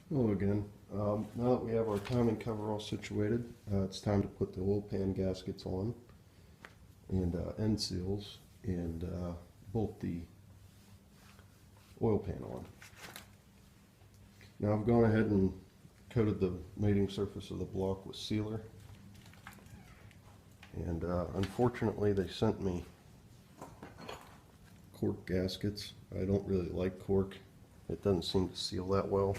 Hello again. Now that we have our timing cover all situated, it's time to put the oil pan gaskets on and end seals and bolt the oil pan on. Now I've gone ahead and coated the mating surface of the block with sealer, and unfortunately they sent me cork gaskets. I don't really like cork. It doesn't seem to seal that well.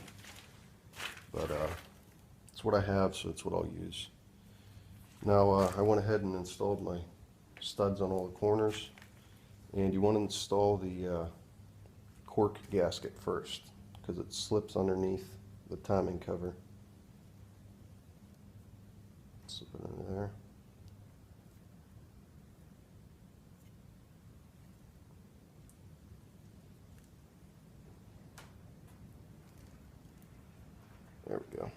But it's what I have, so it's what I'll use. Now I went ahead and installed my studs on all the corners, and you want to install the cork gasket first because it slips underneath the timing cover. Slip it under there. There we go.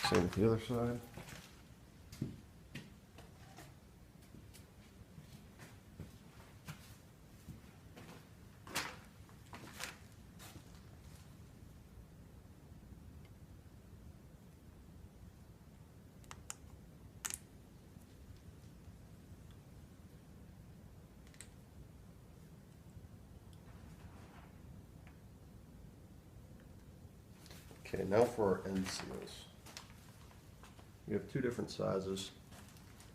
Same with the other side. Okay, now for our end seals. We have two different sizes,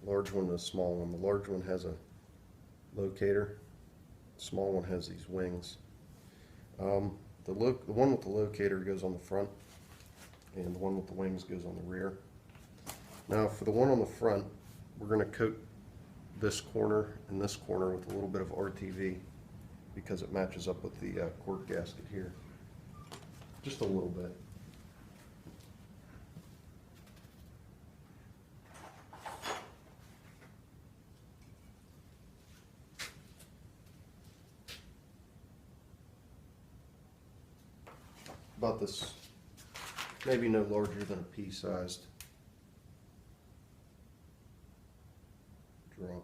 large one and a small one. The large one has a locator, the small one has these wings. The one with the locator goes on the front, and the one with the wings goes on the rear. Now for the one on the front, we're going to coat this corner and this corner with a little bit of RTV because it matches up with the cork gasket here. Just a little bit. About this, maybe no larger than a pea-sized drop.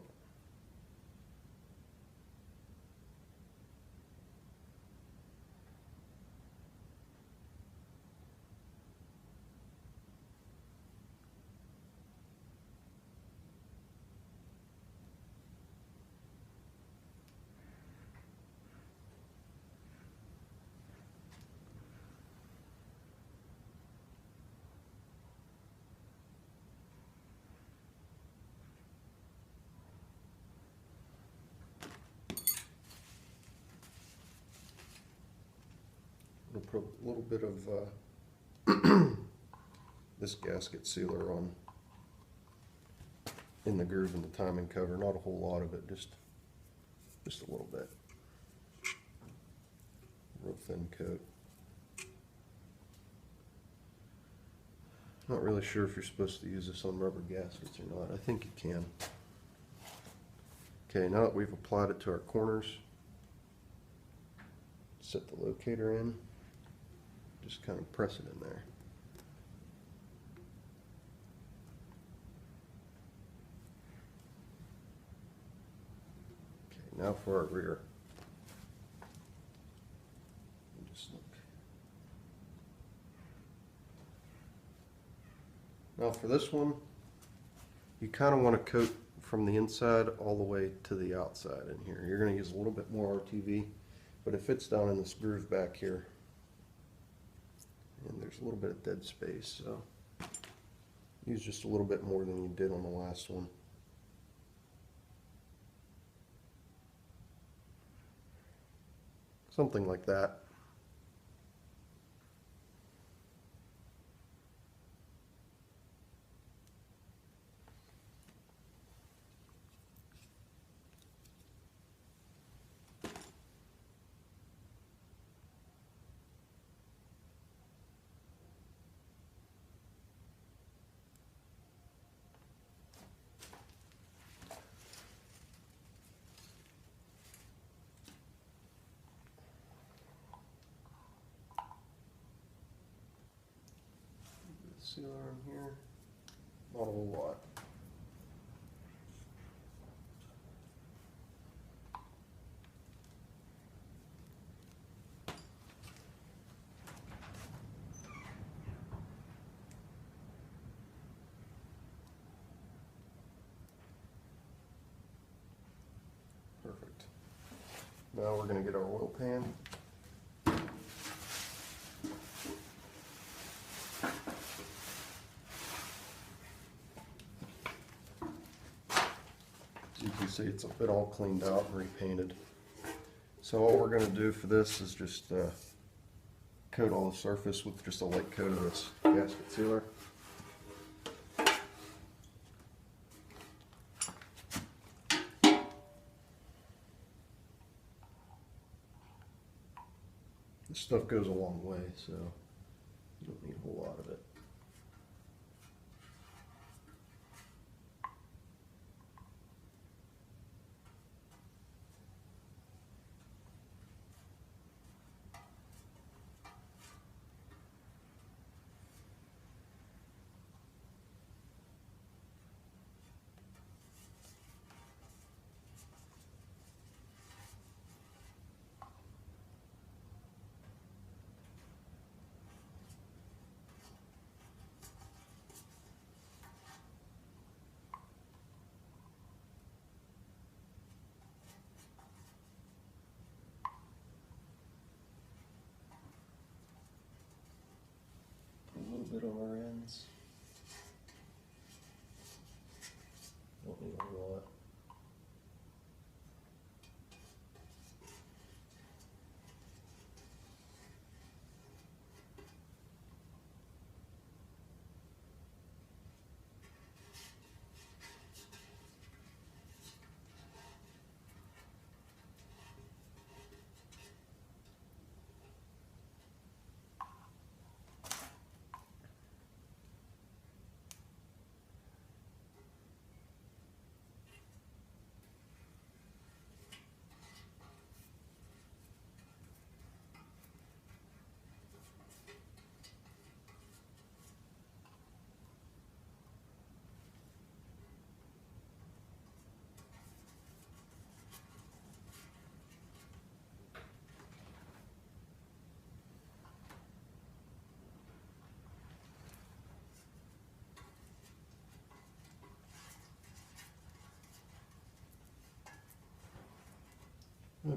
We'll put a little bit of this gasket sealer on in the groove in the timing cover. Not a whole lot of it, just a little bit. Real thin coat. Not really sure if you're supposed to use this on rubber gaskets or not. I think you can. Okay, now that we've applied it to our corners, set the locator in. Just kind of press it in there. Okay, now for our rear. Just look. Now for this one, you kind of want to coat from the inside all the way to the outside in here. You're going to use a little bit more RTV, but it fits down in this groove back here. And there's a little bit of dead space, so use just a little bit more than you did on the last one. Something like that. Sealer on here, not a whole lot. Now we're going to get our oil pan. You can see it's a bit all cleaned out and repainted. So all we're going to do for this is just coat all the surface with just a light coat of this gasket sealer. This stuff goes a long way, so you don't need a whole lot of it. A little bit on our ends. Don't need a whole lot.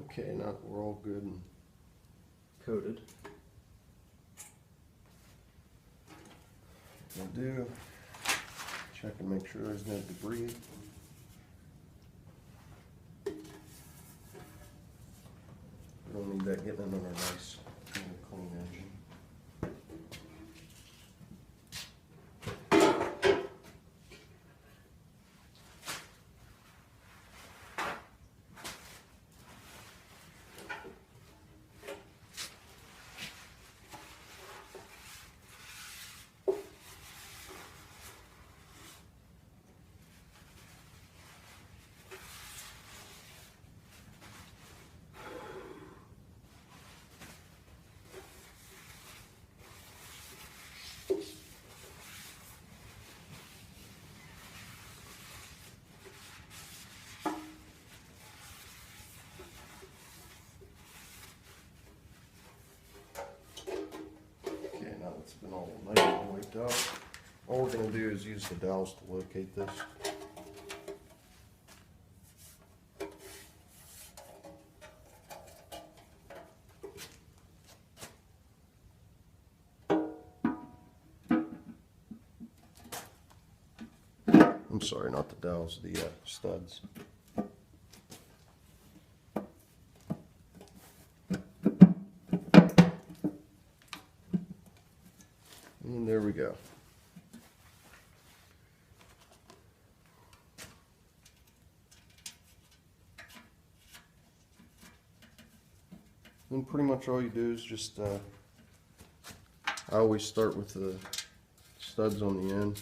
Okay, now that we're all good and coated, what we'll do, check and make sure there's no debris. We don't need that getting in our nice clean engine. It's been all nice and wiped out. All we're going to do is use the dowels to locate this. I'm sorry, not the dowels, the studs. And there we go. And pretty much all you do is just, I always start with the studs on the end.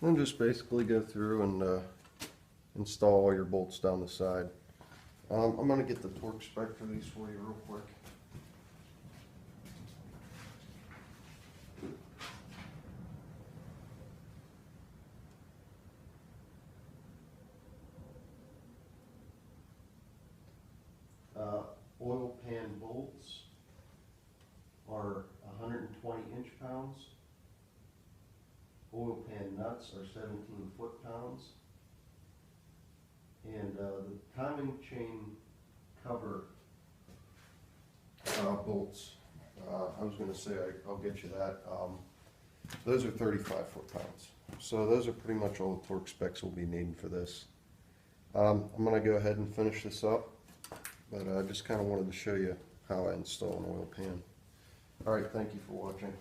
And just basically go through and install all your bolts down the side. I'm going to get the torque spec for these for you real quick. nuts are 17 foot-pounds. And the timing chain cover bolts, I was going to say I'll get you that. Those are 35 foot-pounds. So those are pretty much all the torque specs we'll be needing for this. I'm going to go ahead and finish this up, but I just kind of wanted to show you how I install an oil pan. All right, thank you for watching.